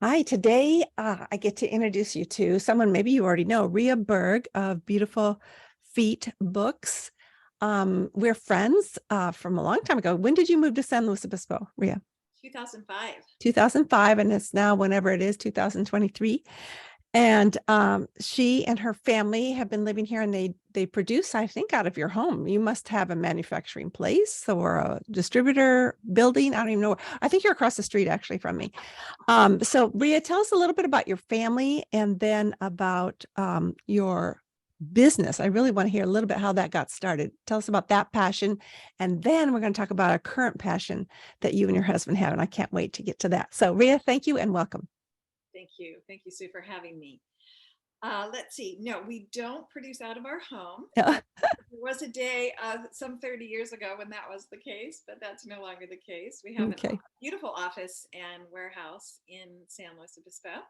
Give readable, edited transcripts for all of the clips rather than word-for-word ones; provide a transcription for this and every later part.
Hi, today I get to introduce you to someone maybe you already know, Rea Berg of Beautiful Feet Books. We're friends from a long time ago. When did you move to San Luis Obispo, Rea? 2005. 2005, and it's now whenever it is, 2023. And she and her family have been living here, and they produce, I think, out of your home. You must have a manufacturing place or a distributor building. I don't even know. I think you're across the street actually from me. So Ria, tell us a little bit about your family and then about your business. I really want to hear a little bit how that got started. Tell us about that passion. And then we're going to talk about a current passion that you and your husband have. And I can't wait to get to that. So Ria, thank you and welcome. Thank you. Thank you, Sue, for having me. Let's see. No, we don't produce out of our home. There was a day some 30 years ago when that was the case, but that's no longer the case. We have a Okay. beautiful office and warehouse in San Luis Obispo.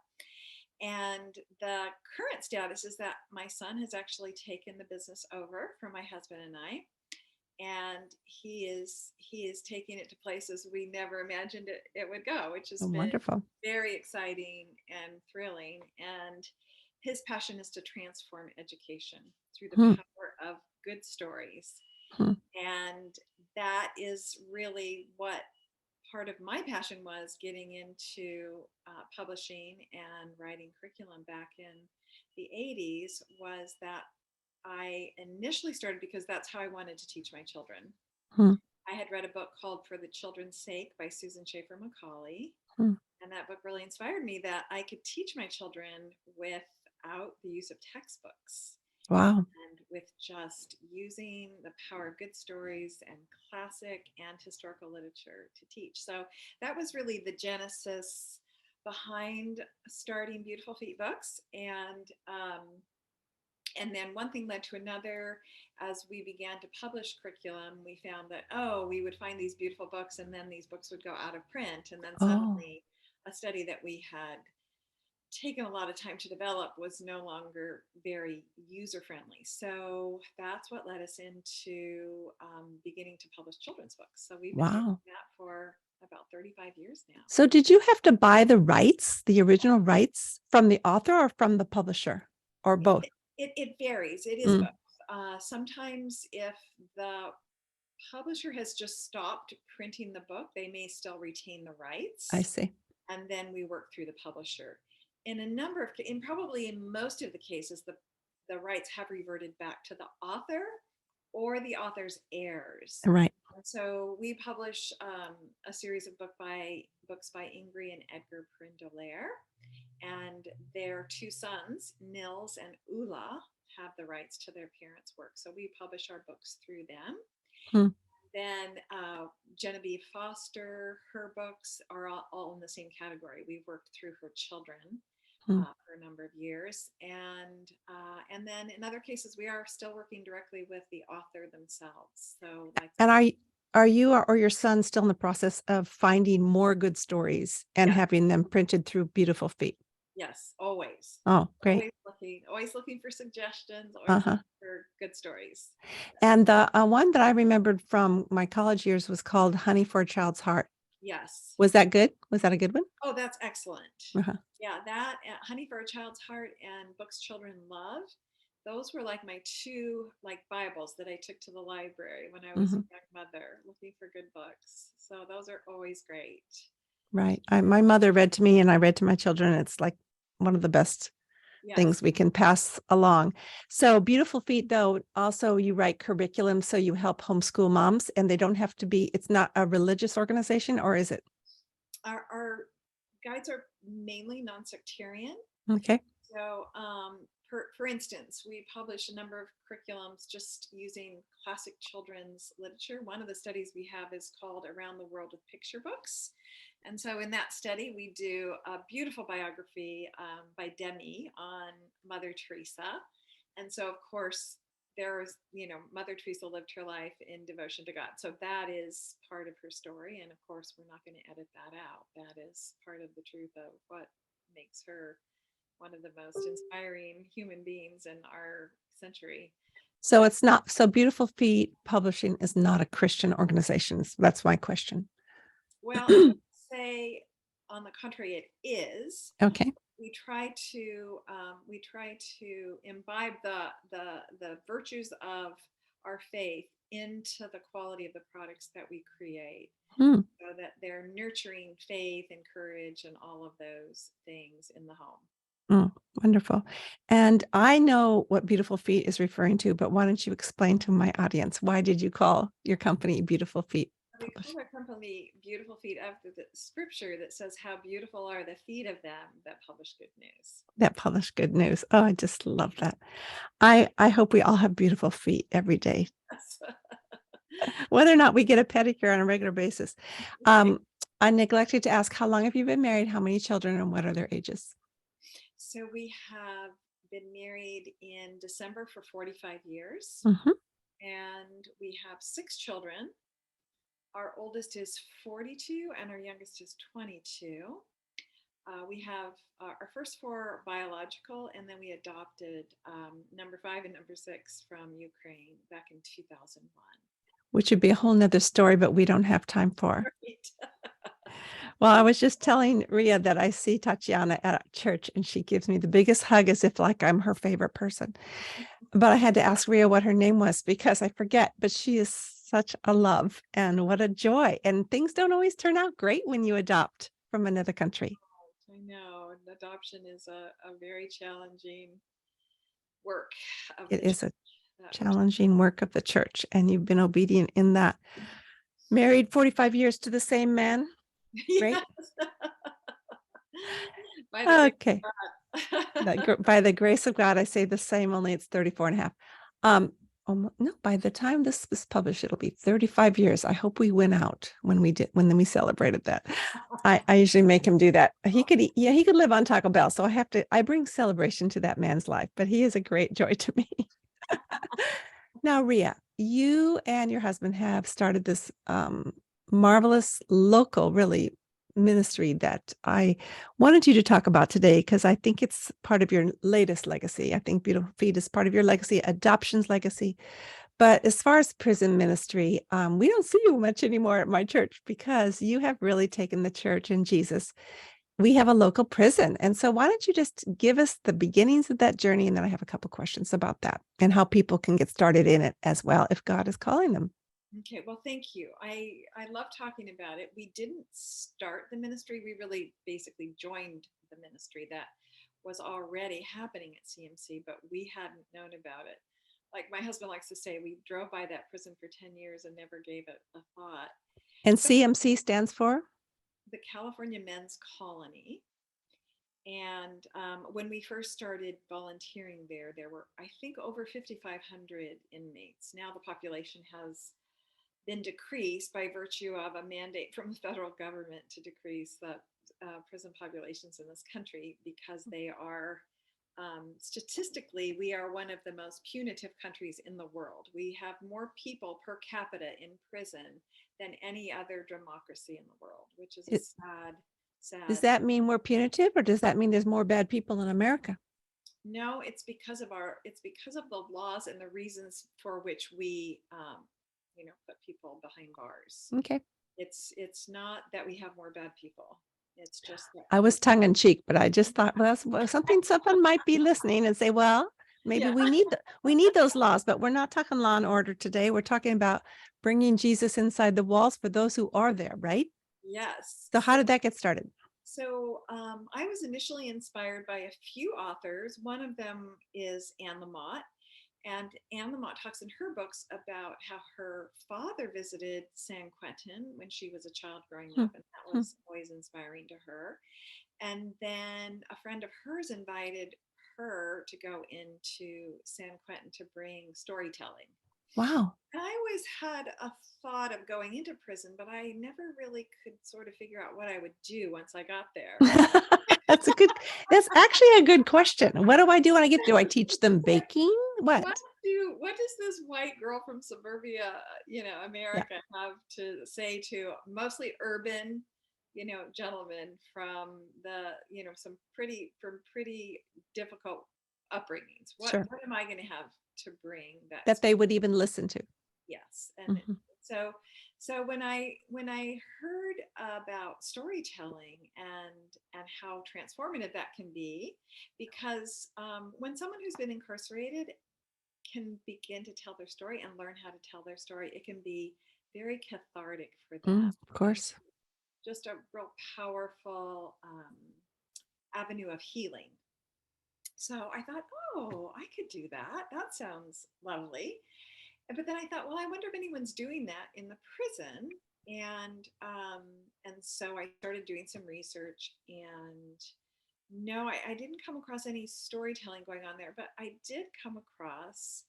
And the current status is that my son has actually taken the business over from my husband and I. And he is taking it to places we never imagined it would go, which has Oh, been wonderful. very exciting and thrilling. And his passion is to transform education through the Hmm, power of good stories. hmm, And that is really what part of my passion was, getting into publishing and writing curriculum back in the 80s, was that I initially started because that's how I wanted to teach my children. hmm, I had read a book called For the Children's Sake by Susan Schaefer Macaulay. hmm. And that book really inspired me that I could teach my children without the use of textbooks Wow. and with just using the power of good stories and classic and historical literature to teach. So that was really the genesis behind starting Beautiful Feet Books. And then one thing led to another. As we began to publish curriculum, we found that, we would find these beautiful books and then these books would go out of print. And then Oh, suddenly a study that we had taken a lot of time to develop was no longer very user friendly. So that's what led us into beginning to publish children's books. So we've been doing wow. that for about 35 years now. So did you have to buy the rights, the original rights from the author or from the publisher or both? It varies. It is Mm, both. Sometimes, if the publisher has just stopped printing the book, they may still retain the I rights, see. and then we work through the publisher. In probably in most of the cases, the rights have reverted back to the author or the author's heirs. Right. And so we publish a series of books by Ingrid and Edgar Prindolaire, and their two sons, Nils and Ula, have the rights to their parents' work. So we publish our books through them. Hmm, Then Genevieve Foster, her books are all in the same category. We've worked through her children hmm. for a number of years, and then in other cases we are still working directly with the author themselves. So, like, And are you or your son still in the process of finding more good stories and yeah, having them printed through Beautiful Feet? yes, always, Oh, great. always looking for suggestions, always Uh-huh. looking for good stories. And the one that I remembered from my college years was called Honey for a Child's Heart. Yes. Was that good? Was that a good one? Oh, that's excellent. Uh-huh. Yeah, that Honey for a Child's Heart and Books Children Love. Those were like my two like Bibles that I took to the library when I was Hmm. a young mother looking for good books. So those are always great. Right. My mother read to me and I read to my children. It's like one of the best Yes. things we can pass along. So Beautiful Feet, though, also you write curriculum, so you help homeschool moms, and they don't have to be, it's not a religious organization, or is it? Our guides are mainly non-sectarian. Okay. So, for instance, we publish a number of curriculums just using classic children's literature. One of the studies we have is called Around the World with Picture Books. And so, in that study, we do a beautiful biography by Demi on Mother Teresa. And so, of course, Mother Teresa lived her life in devotion to God. So, that is part of her story. And of course, we're not going to edit that out. That is part of the truth of what makes her one of the most inspiring human beings in our century. So So, it's not, so Beautiful Feet Publishing is not a Christian organization. That's my question. well, I would say on the contrary, it is. Okay. We try to imbibe the virtues of our faith into the quality of the products that we create, Hmm. so that they're nurturing faith and courage and all of those things in the home. Mm, wonderful. And I know what Beautiful Feet is referring to, but why don't you explain to my audience, why did you call your company Beautiful Feet We call Publishing? our company Beautiful Feet after the scripture that says, "How beautiful are the feet of them that publish good news." That publish good news. Oh, I just love that. I hope we all have beautiful feet every day, whether or not we get a pedicure on a regular basis. Right. I neglected to ask, how long have you been married? How many children and what are their ages? So we have been married in December for 45 years, Mhm. and we have 6 children. Our oldest is 42 and our youngest is 22. We have our first 4 biological, and then we adopted number 5 and number 6 from Ukraine back in 2001. Which would be a whole nother story, but we don't have time for. Right. Well, I was just telling Ria that I see Tatiana at church and she gives me the biggest hug as if like I'm her favorite person. But I had to ask Ria what her name was because I forget, but she is such a love and what a joy. And things don't always turn out great when you adopt from another country. I know adoption is a very challenging work of the It is a church that we're. challenging work of the church, and you've been obedient in that. Married 45 years to the same man, Yes. right? By the grace Okay. of God. By the grace of God, I say the same, only it's 34 and a half. No, by the time this is published, it'll be 35 years. I hope we win out when we celebrated that. I usually make him do that. He could live on Taco Bell. So I bring celebration to that man's life, but he is a great joy to me. Now, Ria, you and your husband have started this marvelous local, really, ministry that I wanted you to talk about today because I think it's part of your latest legacy. I think Beautiful Feet is part of your legacy, adoption's legacy. But as far as prison ministry, we don't see you much anymore at my church because you have really taken the church and Jesus. We have a local prison. And so why don't you just give us the beginnings of that journey? And then I have a couple questions about that and how people can get started in it as well if God is calling them. Okay, well, thank you. I love talking about it. We didn't start the ministry. We really basically joined the ministry that was already happening at CMC, but we hadn't known about it. Like my husband likes to say, we drove by that prison for 10 years and never gave it a thought. And So CMC stands for? the California Men's Colony. And when we first started volunteering there were, I think, over 5,500 inmates. Now the population has been decreased by virtue of a mandate from the federal government to decrease the prison populations in this country because they are statistically, we are one of the most punitive countries in the world. We have more people per capita in prison than any other democracy in the world, which is a It, does sad. that mean we're punitive or does that mean there's more bad people in America? No, it's because of the laws and the reasons for which we, put people behind bars. Okay. It's not that we have more bad people. It's just that I was tongue in cheek, but I just thought, well, someone might be listening and say, well, maybe yeah. we need those laws, but we're not talking law and order today. We're talking about bringing Jesus inside the walls for those who are there, right? Yes. So how did that get started? So I was initially inspired by a few authors. One of them is Anne Lamott. And Anne Lamott talks in her books about how her father visited San Quentin when she was a child growing up, and that was always inspiring to her. And then a friend of hers invited her to go into San Quentin to bring storytelling. Wow. And I always had a thought of going into prison, but I never really could sort of figure out what I would do once I got there. That's actually a good question. What do I do when I do I teach them baking? What? What does this white girl from suburbia, Yeah. America have to say to mostly urban, gentlemen from pretty difficult upbringings? What Sure. am I going to have to bring That they would even listen to. yes, and Mhm. So, so when I heard about storytelling and how transformative that can be, because when someone who's been incarcerated can begin to tell their story and learn how to tell their story, it can be very cathartic for them. Of course. Just a real powerful avenue of healing. So I thought, oh, I could do that. That sounds lovely. But then I thought, well, I wonder if anyone's doing that in the prison. And so I started doing some research, and no, I didn't come across any storytelling going on there, but I did come across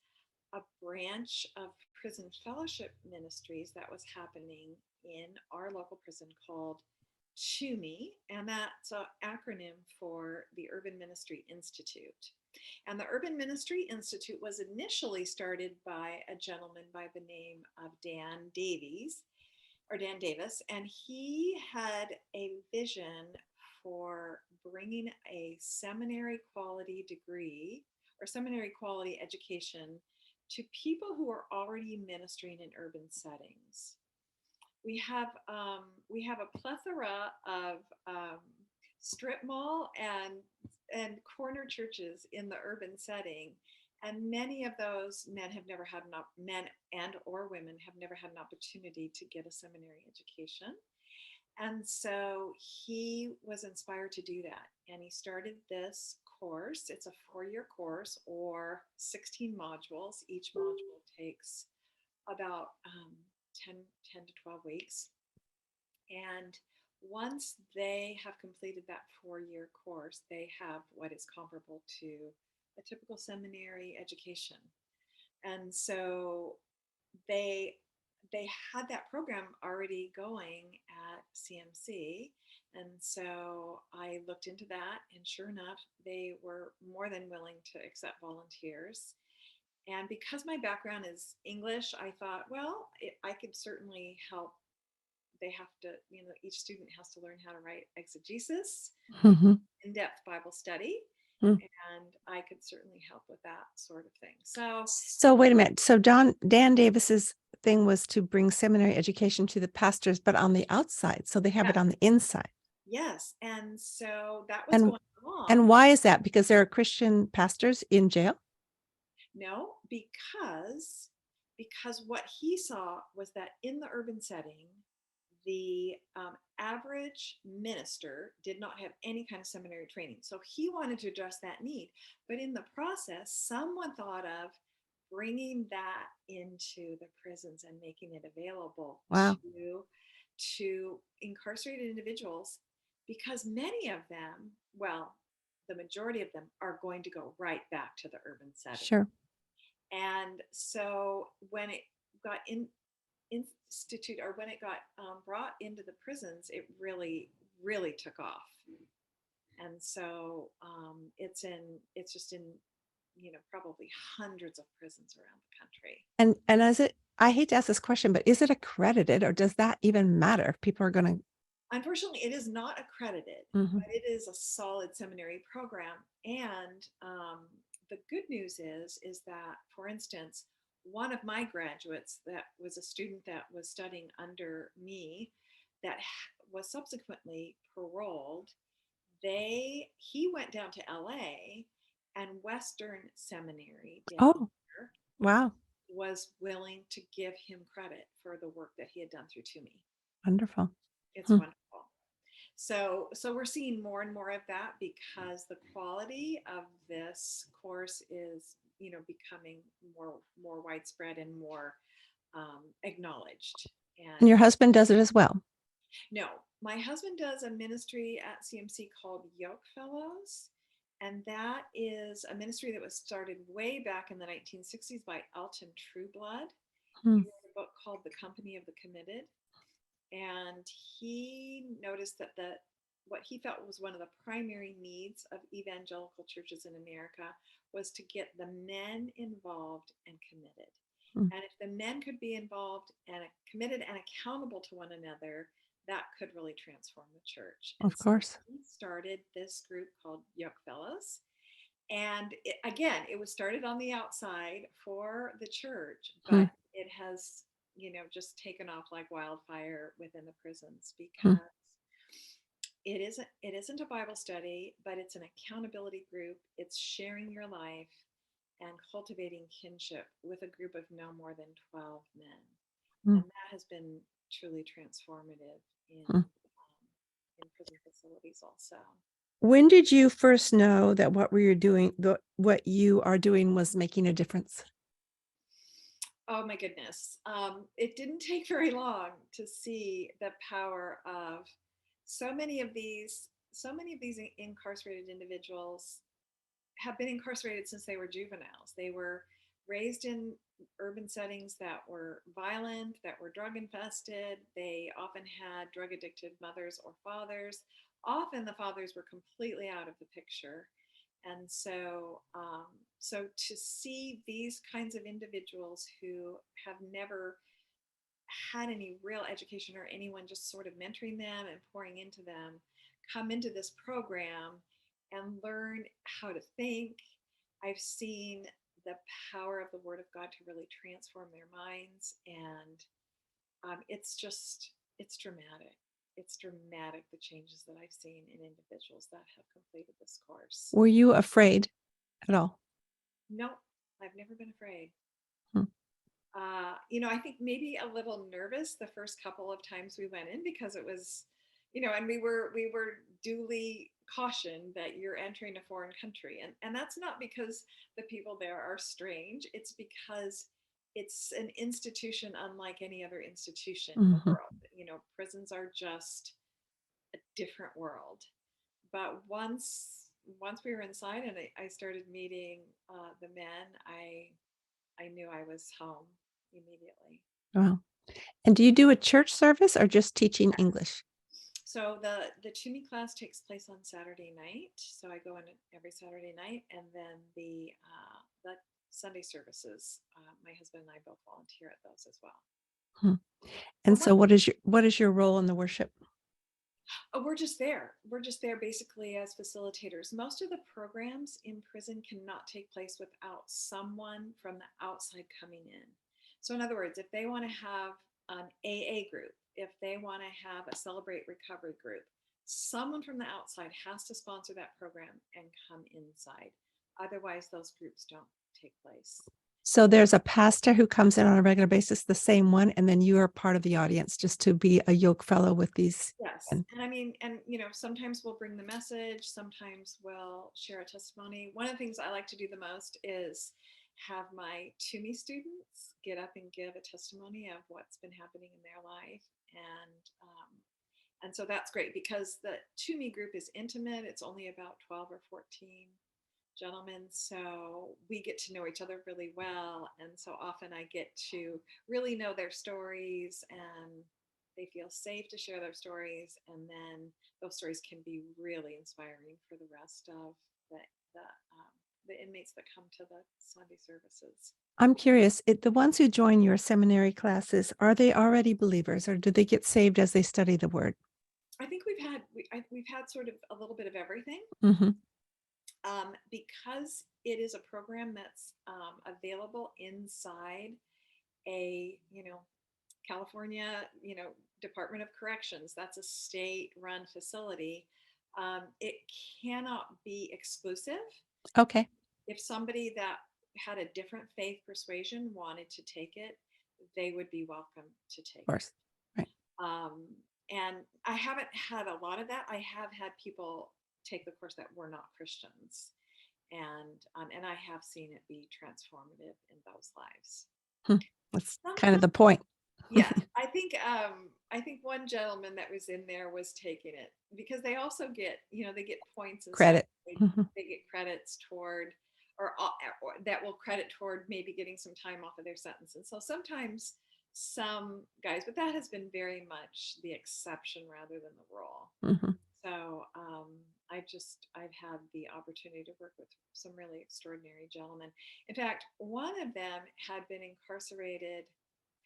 a branch of prison fellowship ministries that was happening in our local prison called CHUMI, and that's an acronym for the Urban Ministry Institute. And the Urban Ministry Institute was initially started by a gentleman by the name of Dan Davis, and he had a vision for bringing a seminary quality degree or seminary quality education to people who are already ministering in urban settings. We have a plethora of strip mall and corner churches in the urban setting, and many of those men and or women have never had an opportunity to get a seminary education. And so he was inspired to do that, and he started this course. It's a 4-year course or 16 modules. Each module takes about 10 to 12 weeks. And once they have completed that 4-year course, they have what is comparable to a typical seminary education. And so they they had that program already going at CMC. And so I looked into that, and sure enough, they were more than willing to accept volunteers. And because my background is English, I thought, well, I could certainly help. They have to, each student has to learn how to write exegesis, Hmm. in-depth Bible study, Mm. and I could certainly help with that sort of thing. So, So wait a minute. So Dan Davis's thing was to bring seminary education to the pastors, but on the outside. So they have yeah, it on the inside. yes. And so that was And going and along. why is that? Because there are Christian pastors in jail? No, because what he saw was that in the urban setting, the average minister did not have any kind of seminary training. So he wanted to address that need. But in the process, someone thought of bringing that into the prisons and making it available Wow. to incarcerated individuals, because many of them, well, the majority of them are going to go right back to the urban setting. Sure. And so when it got institute or when it got brought into the prisons, it really, really took off. And so it's just in, probably hundreds of prisons around the country. And as it, I hate to ask this question, but is it accredited, or does that even matter if people are going to? Unfortunately, it is not accredited, Mhm. but it is a solid seminary program. And the good news is that, for instance, one of my graduates that was a student that was studying under me that was subsequently paroled, he went down to LA, and Western Seminary down Oh, there wow. was willing to give him credit for the work that he had done through To Me. Wonderful. It's Hmm. wonderful. So we're seeing more and more of that because the quality of this course is, becoming more widespread and more acknowledged. And And your husband does it as well? no, my husband does a ministry at CMC called Yolkfellows, and that is a ministry that was started way back in the 1960s by Elton Trueblood. Hmm. He wrote a book called The Company of the Committed, and he noticed that what he felt was one of the primary needs of evangelical churches in America was to get the men involved and committed. Hmm. And if the men could be involved and committed and accountable to one another, that could really transform the church. And Of so course. he started this group called Yolkfellows. And it was started on the outside for the church, Hmm. but it has just taken off like wildfire within the prisons, Hmm. because it isn't a Bible study, but it's an accountability group. It's sharing your life and cultivating kinship with a group of no more than 12 men. Hmm. And that has been truly transformative Hmm. in prison facilities also. When did you first know that what you are doing was making a difference? Oh my goodness. It didn't take very long to see the power of so many of these incarcerated individuals have been incarcerated since they were juveniles. They were raised in urban settings that were violent, that were drug infested. They often had drug addicted mothers or fathers. Often the fathers were completely out of the picture. And so to see these kinds of individuals who have never had any real education or anyone just sort of mentoring them and pouring into them come into this program and learn how to think. I've seen the power of the Word of God to really transform their minds, and it's dramatic. It's dramatic, the changes that I've seen in individuals that have completed this course. Were you afraid at all? No, I've never been afraid. Hmm. I think maybe a little nervous the first couple of times we went in, because it was, and we were duly cautioned that you're entering a foreign country, and that's not because the people there are strange. It's because it's an institution unlike any other institution in the Mhm. world. Prisons are just a different world. But once we were inside and I started meeting the men, I knew I was home immediately. Wow. And do you do a church service or just teaching English? So the Toomey class takes place on Saturday night. So I go in every Saturday night, and then the Sunday services. My husband and I both volunteer at those as well. Hmm. And And so what is your role in the worship? we're just there. We're just there basically as facilitators. Most of the programs in prison cannot take place without someone from the outside coming in. So, in other words, if they want to have an AA group, if they want to have a Celebrate Recovery group, someone from the outside has to sponsor that program and come inside. Otherwise, those groups don't take place. So there's a pastor who comes in on a regular basis, the same one, and then you are part of the audience just to be a yoke fellow with these. Yes. And And I mean, and sometimes we'll bring the message, sometimes we'll share a testimony. One of the things I like to do the most is have my TUMI students get up and give a testimony of what's been happening in their life. And so that's great because the TUMI group is intimate. It's only about 12 or 14 gentlemen. So we get to know each other really well. And so often I get to really know their stories, and they feel safe to share their stories. And then those stories can be really inspiring for the rest of the, the, um, the inmates that come to the Sunday services. I'm curious, the ones who join your seminary classes, are they already believers or do they get saved as they study the word? I think we've had sort of a little bit of everything. Hmm. Because it is a program that's available inside a California Department of Corrections. That's a state-run facility. It cannot be exclusive. Okay, If somebody that had a different faith persuasion wanted to take it, they would be welcome to of take it. course. Right. Um, and I haven't had a lot of that. I have had people take the course that were not Christians, and I have seen it be transformative in those lives. Hmm. That's kind of Sometimes, the point. yeah, I think one gentleman that was in there was taking it because they also get points and stuff. Credit. They, Mhm. they get credits toward or that will credit toward maybe getting some time off of their sentence. And so sometimes some guys, but that has been very much the exception rather than the rule. Mhm. So I've had the opportunity to work with some really extraordinary gentlemen. In fact, one of them had been incarcerated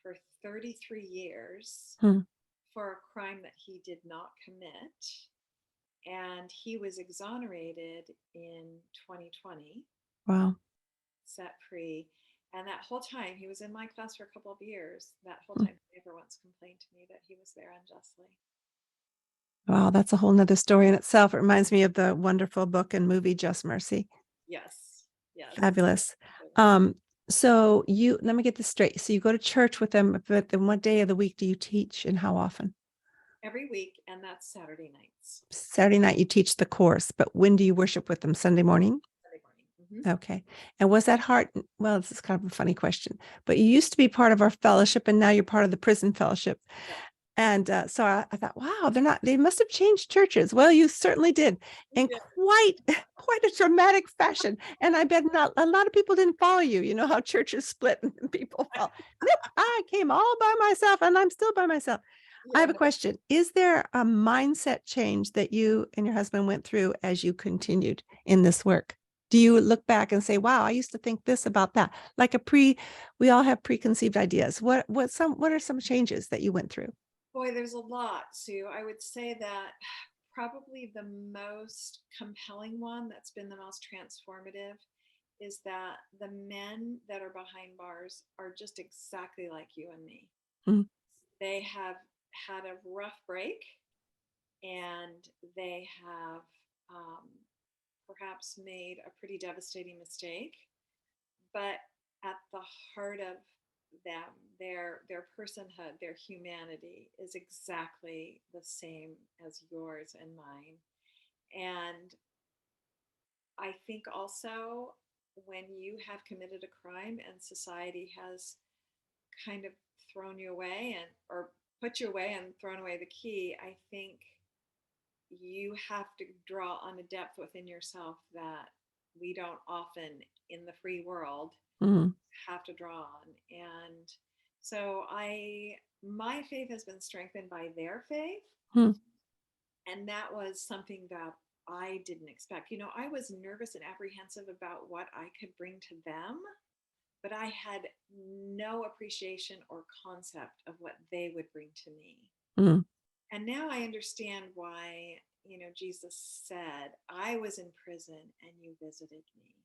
for 33 years Hmm. for a crime that he did not commit, and he was exonerated in 2020, Wow. set free. And that whole time, he was in my class for a couple of years. That whole Hmm. time, he never once complained to me that he was there unjustly. Wow, that's a whole nother story in itself. It reminds me of the wonderful book and movie Just Mercy. Yes, yes. Fabulous. Um, so let me get this straight. So you go to church with them, but then what day of the week do you teach and how often? Every week, and that's Saturday nights, Saturday night you teach the course, but when do you worship with them? Sunday morning? Sunday morning. Hmm. Okay. And was that hard? Well, this is kind of a funny question, but you used to be part of our fellowship and now you're part of the prison fellowship. Yeah, And so I thought, wow, they must have changed churches. Well, you certainly did we in did. quite a dramatic fashion. And I bet not a lot of people didn't follow you. You know how churches split and people fall. Nope, I came all by myself and I'm still by myself. I Yeah, have a no, question. Is there a mindset change that you and your husband went through as you continued in this work? Do you look back and say, wow, I used to think this about that? Like we all have preconceived ideas. What are some changes that you went through? boy, there's a lot, Sue. I would say that probably the most compelling one that's been the most transformative is that the men that are behind bars are just exactly like you and me. Mm, They have had a rough break, and they have um, perhaps made a pretty devastating mistake, but at the heart of them, their personhood, their humanity is exactly the same as yours and mine. And I think also when you have committed a crime and society has kind of thrown you away and or put you away and thrown away the key, I think you have to draw on a depth within yourself that we don't often in the free world mm, have to draw on. And so my faith has been strengthened by their faith. mm, And that was something that I didn't expect. I was nervous and apprehensive about what I could bring to them, but I had no appreciation or concept of what they would bring to me. mm, And now I understand why, Jesus said, I was in prison and you visited me,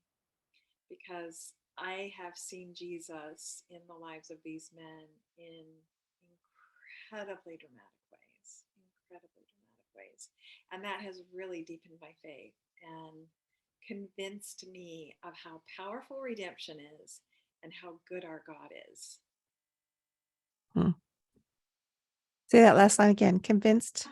because I have seen Jesus in the lives of these men in incredibly dramatic ways, incredibly dramatic ways. And that has really deepened my faith and convinced me of how powerful redemption is and how good our God is. mm. Say that last line again. Convinced.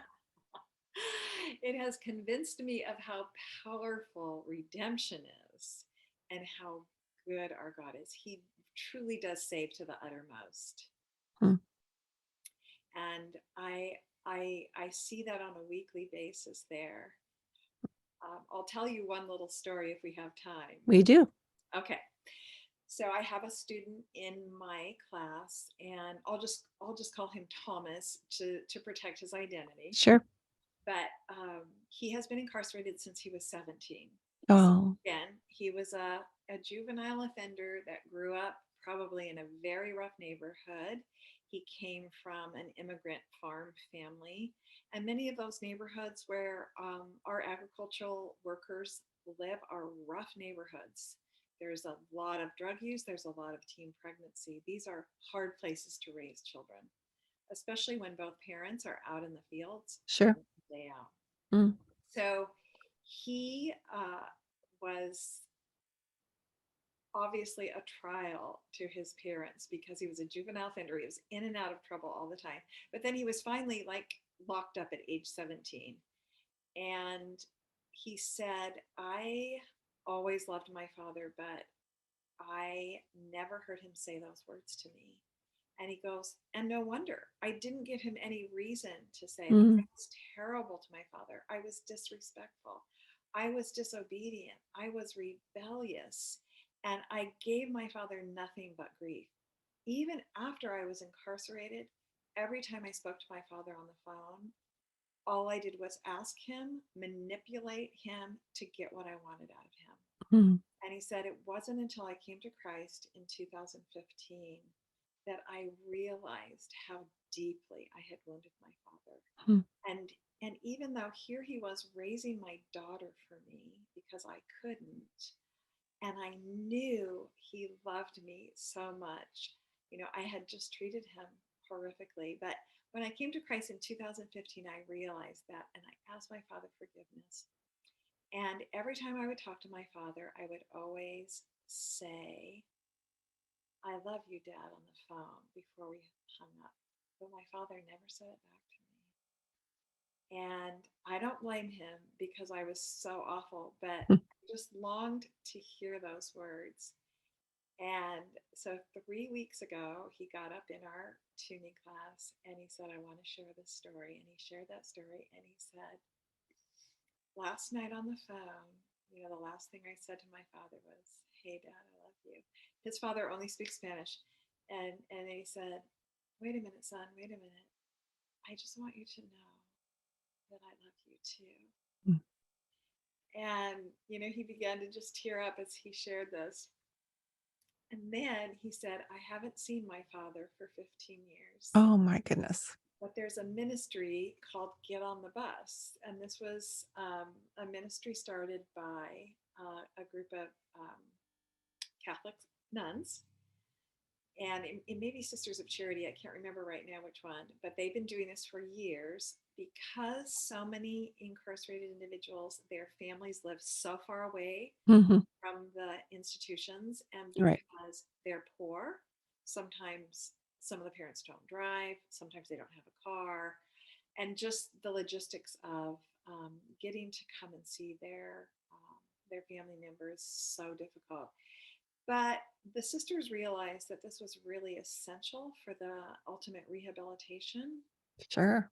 It has convinced me of how powerful redemption is and how good our God is. He truly does save to the uttermost. Mm. And I see that on a weekly basis there. I'll tell you one little story if we have time. We do. Okay. So I have a student in my class, and I'll just call him Thomas to protect his identity. Sure. But he has been incarcerated since he was 17. So Oh, again, he was a juvenile offender that grew up probably in a very rough neighborhood. He came from an immigrant farm family, and many of those neighborhoods where our agricultural workers live are rough neighborhoods. There's a lot of drug use, there's a lot of teen pregnancy. These are hard places to raise children, especially when both parents are out in the fields day sure. in, day out. Mm, So he was obviously a trial to his parents because he was a juvenile offender. He was in and out of trouble all the time. But then he was finally like locked up at age 17. And he said, I always loved my father, but I never heard him say those words to me. And he goes, and no wonder. I didn't give him any reason to say that. I mm, was terrible to my father. I was disrespectful. I was disobedient. I was rebellious. And I gave my father nothing but grief. Even after I was incarcerated, every time I spoke to my father on the phone, all I did was ask him, manipulate him to get what I wanted out of him. mm, And he said it wasn't until I came to Christ in 2015 that I realized how deeply I had wounded my father. mm, And even though here he was raising my daughter for me because I couldn't, And I knew he loved me so much. I had just treated him horrifically. But when I came to Christ in 2015, I realized that, and I asked my Father forgiveness. And every time I would talk to my father, I would always say, I love you, Dad, on the phone before we hung up. But my father never said it back to me. And I don't blame him because I was so awful, but Hmm. I just longed to hear those words. And so 3 weeks ago, he got up in our tuning class and he said, I want to share this story. And he shared that story and he said, last night on the phone, the last thing I said to my father was, Hey, Dad, I love you. His father only speaks Spanish. And he said, Wait a minute, son, wait a minute. I just want you to know that I love you too. Hmm. And, he began to just tear up as he shared this. And then he said, I haven't seen my father for 15 years. Oh my goodness. But there's a ministry called Get on the Bus. And this was a ministry started by a group of Catholic nuns. And it may be Sisters of Charity. I can't remember right now which one, but they've been doing this for years because so many incarcerated individuals, their families live so far away Hmm. from the institutions, and Right. because they're poor, sometimes some of the parents don't drive, sometimes they don't have a car, and just the logistics of getting to come and see their family members so difficult. But the sisters realized that this was really essential for the ultimate rehabilitation. Sure.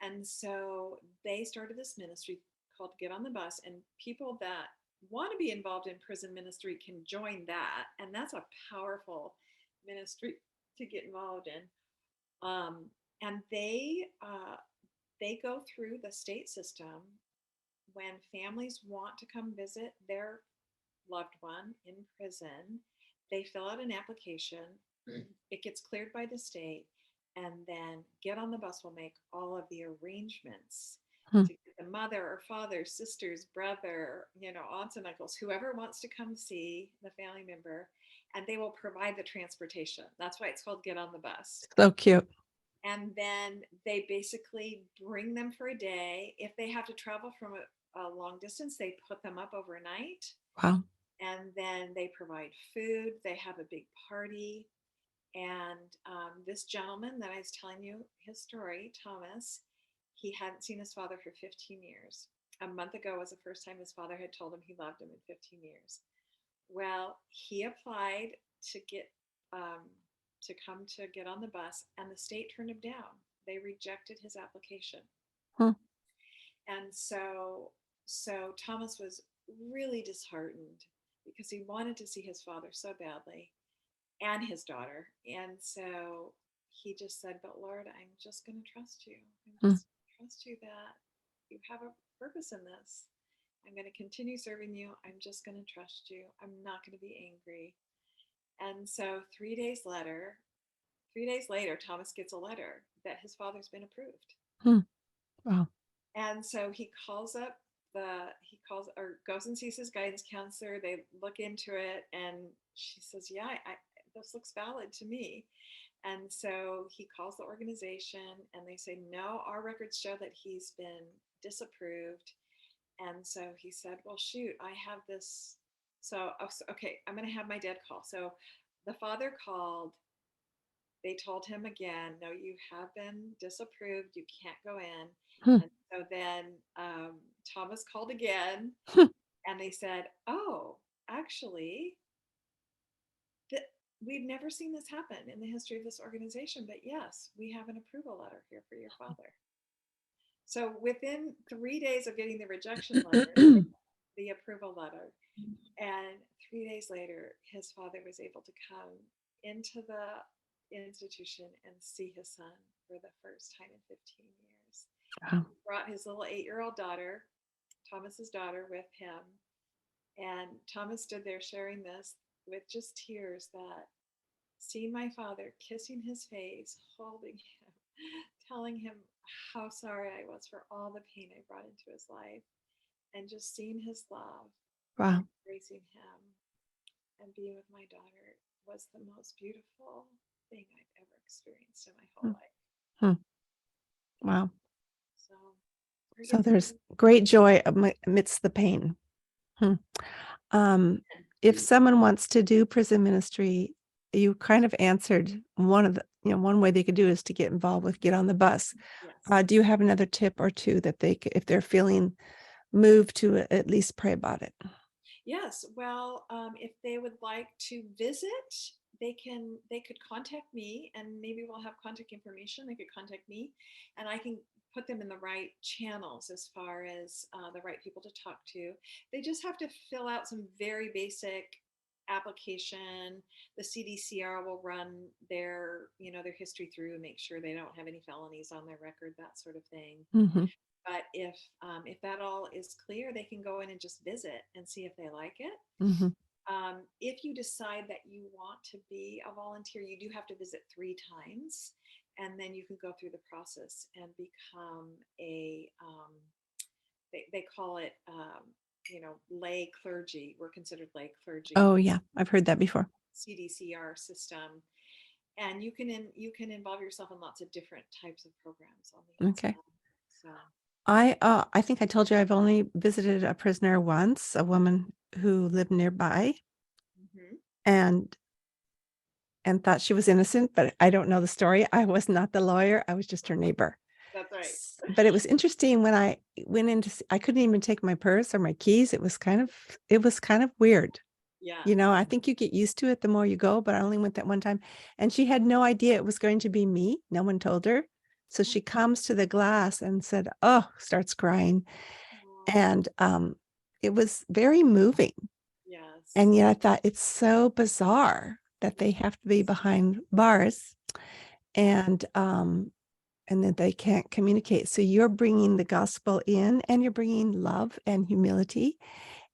And so they started this ministry called Get on the Bus, and people that want to be involved in prison ministry can join that. And that's a powerful ministry to get involved in. And they go through the state system when families want to come visit their loved one in prison. They fill out an application, it gets cleared by the state, and then Get on the Bus will make all of the arrangements Hmm. to get the mother or father, sisters, brother, aunts and uncles, whoever wants to come see the family member, and they will provide the transportation. That's why it's called Get on the Bus. So cute. And then they basically bring them for a day. If they have to travel from a long distance, they put them up overnight, Wow. and then they provide food. They have a big party. And this gentleman that I was telling you his story, Thomas, he hadn't seen his father for 15 years. A month ago was the first time his father had told him he loved him in 15 years. Well, he applied to get to come to Get on the Bus, and the state turned him down. They rejected his application. Hmm. And so Thomas was really disheartened because he wanted to see his father so badly and his daughter. And so he just said, But Lord, I'm just going to trust you. I'm Hmm. just going to trust you that you have a purpose in this. I'm going to continue serving you. I'm just going to trust you. I'm not going to be angry. And so 3 days later, Thomas gets a letter that his father's been approved. Hmm. Wow. And so he calls or goes and sees his guidance counselor. They look into it, and she says, Yeah, this looks valid to me. And so he calls the organization, and they say, No, our records show that he's been disapproved. And so he said, Well, shoot, I have this. So, okay, I'm going to have my dad call. So the father called. They told him again, No, you have been disapproved. You can't go in. Hmm. And so then Thomas called again, Hmm. and they said, Oh, actually, we've never seen this happen in the history of this organization, but yes, we have an approval letter here for your father. So within 3 days of getting the rejection letter, the approval letter, and 3 days later, his father was able to come into the institution and see his son for the first time in 15 years. Wow. He brought his little 8-year-old daughter, Thomas's daughter, with him. And Thomas stood there sharing this with just tears, that seeing my father, kissing his face, holding him, telling him how sorry I was for all the pain I brought into his life, and just seeing his love and Wow. embracing him. and being with my daughter was the most beautiful thing I've ever experienced in my Hmm. whole life. Hmm. Wow. So So there's great joy amidst the pain. Hmm. If someone wants to do prison ministry, you kind of answered one way they could do is to get involved with Get on the Bus. yes. Do you have another tip or two that if they're feeling moved to at least pray about it? Yes. Well, if they would like to visit, they could contact me, and maybe we'll have contact information. They could contact me, and I can put them in the right channels as far as the right people to talk to. They just have to fill out some very basic application. The CDCR will run their history through and make sure they don't have any felonies on their record, that sort of thing. Mm-hmm. But if that all is clear, they can go in and just visit and see if they like it. Mm-hmm. If you decide that you want to be a volunteer, you do have to visit 3 times, and then you can go through the process and become they call it, lay clergy. We're considered lay clergy. Oh yeah, I've heard that before. CDCR system, and you can involve yourself in lots of different types of programs on the Okay. inside. So I think I told you I've only visited a prisoner once, a woman who lived nearby mhm. and thought she was innocent, but I don't know the story. I was not the lawyer. I was just her neighbor. That's right. But it was interesting when I went into, I couldn't even take my purse or my keys. It was kind of weird. Yeah. I think you get used to it the more you go, but I only went that one time. And she had no idea it was going to be me. No one told her. So she comes to the glass and said, oh, starts crying. Aw, And it was very moving. yes. And yet I thought it's so bizarre that they have to be behind bars and that they can't communicate. So you're bringing the gospel in, and you're bringing love and humility.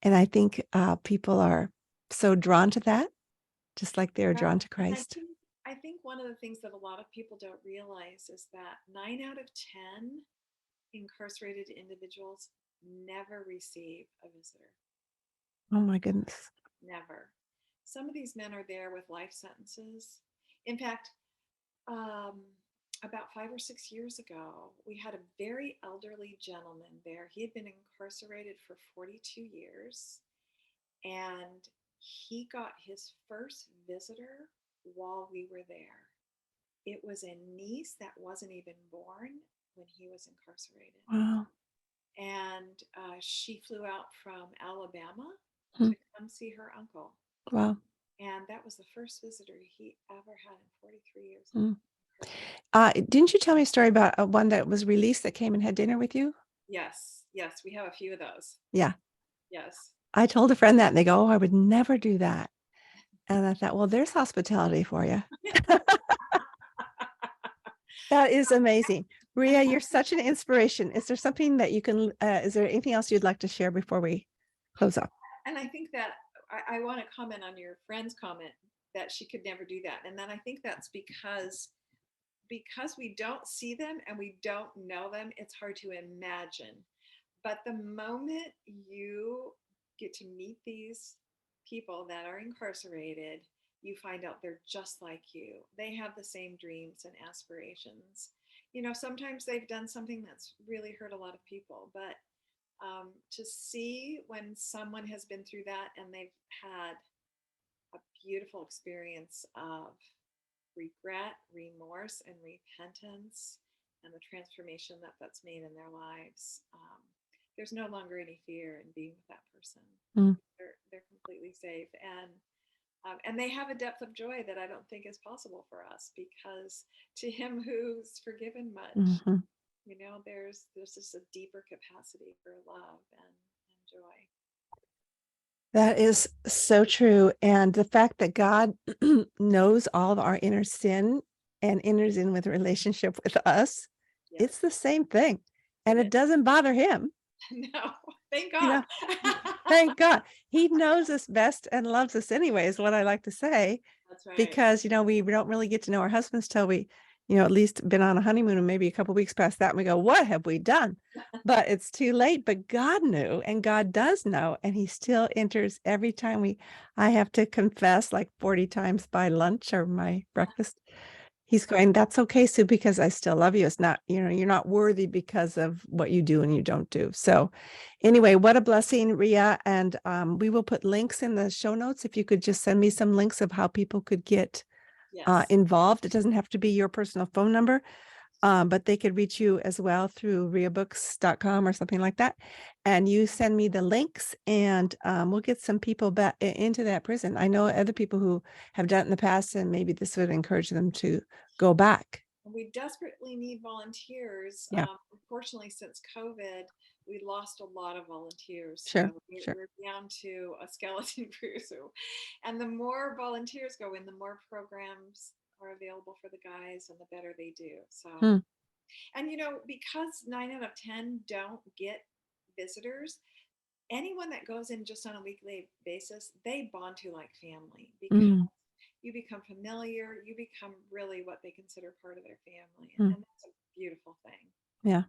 And I think people are so drawn to that, just like they're Well, drawn to and Christ. I think one of the things that a lot of people don't realize is that 9 out of 10 incarcerated individuals never receive a visitor. Oh my goodness. Never. Some of these men are there with life sentences. In fact, um, about 5 or 6 years ago, we had a very elderly gentleman there. He had been incarcerated for 42 years, and he got his first visitor while we were there. It was a niece that wasn't even born when he was incarcerated. Wow. And she flew out from Alabama Hmm. to come see her uncle. Wow. And that was the first visitor he ever had in 43 years. Hmm. Didn't you tell me a story about one that was released that came and had dinner with you? Yes, yes, we have a few of those. Yeah. Yes. I told a friend that and they go, oh, I would never do that. And I thought, well, there's hospitality for you. That is amazing. Rea, you're such an inspiration. Is there something that you can, is there anything else you'd like to share before we close up? And I think that I want to comment on your friend's comment that she could never do that. And then I think that's because we don't see them and we don't know them, it's hard to imagine. But the moment you get to meet these people that are incarcerated, you find out they're just like you. They have the same dreams and aspirations. Sometimes they've done something that's really hurt a lot of people, but to see when someone has been through that and they've had a beautiful experience of regret, remorse, and repentance, and the transformation that that's made in their lives. There's no longer any fear in being with that person. Mm. They're completely safe, and they have a depth of joy that I don't think is possible for us, because to him who's forgiven much, Mm-hmm. there's just a deeper capacity for love and joy. That is so true. And the fact that God knows all of our inner sin and enters in with a relationship with us, Yes. it's the same thing. And It it doesn't bother him. No, thank You God. know, thank God. He knows us best and loves us anyway, is what I like to say. That's right. Because, we don't really get to know our husbands till we, at least been on a honeymoon and maybe a couple weeks past that. And we go, what have we done? But it's too late. But God knew, and God does know. And he still enters every time I have to confess like 40 times by lunch or my breakfast. He's going, that's okay, Sue, because I still love you. It's not, you're not worthy because of what you do and you don't do. So anyway, what a blessing, Rea. And we will put links in the show notes. If you could just send me some links of how people could get Yes. involved. It doesn't have to be your personal phone number, but they could reach you as well through reabooks.com or something like that. And you send me the links, and we'll get some people back into that prison. I know other people who have done it in the past, and maybe this would encourage them to go back. We desperately need volunteers. Yeah. Unfortunately, since COVID, we lost a lot of volunteers. Sure, So sure. we're down to a skeleton crew. And the more volunteers go in, the more programs are available for the guys and the better they do. So, and because 9 out of 10 don't get visitors, anyone that goes in just on a weekly basis, they bond to like family, because you become familiar, you become really what they consider part of their family. And that's a beautiful thing. Yeah.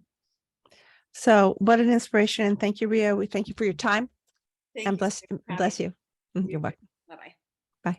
So what an inspiration. And thank you, Rea. We thank you for your time. Thank and you bless you. me. You're welcome.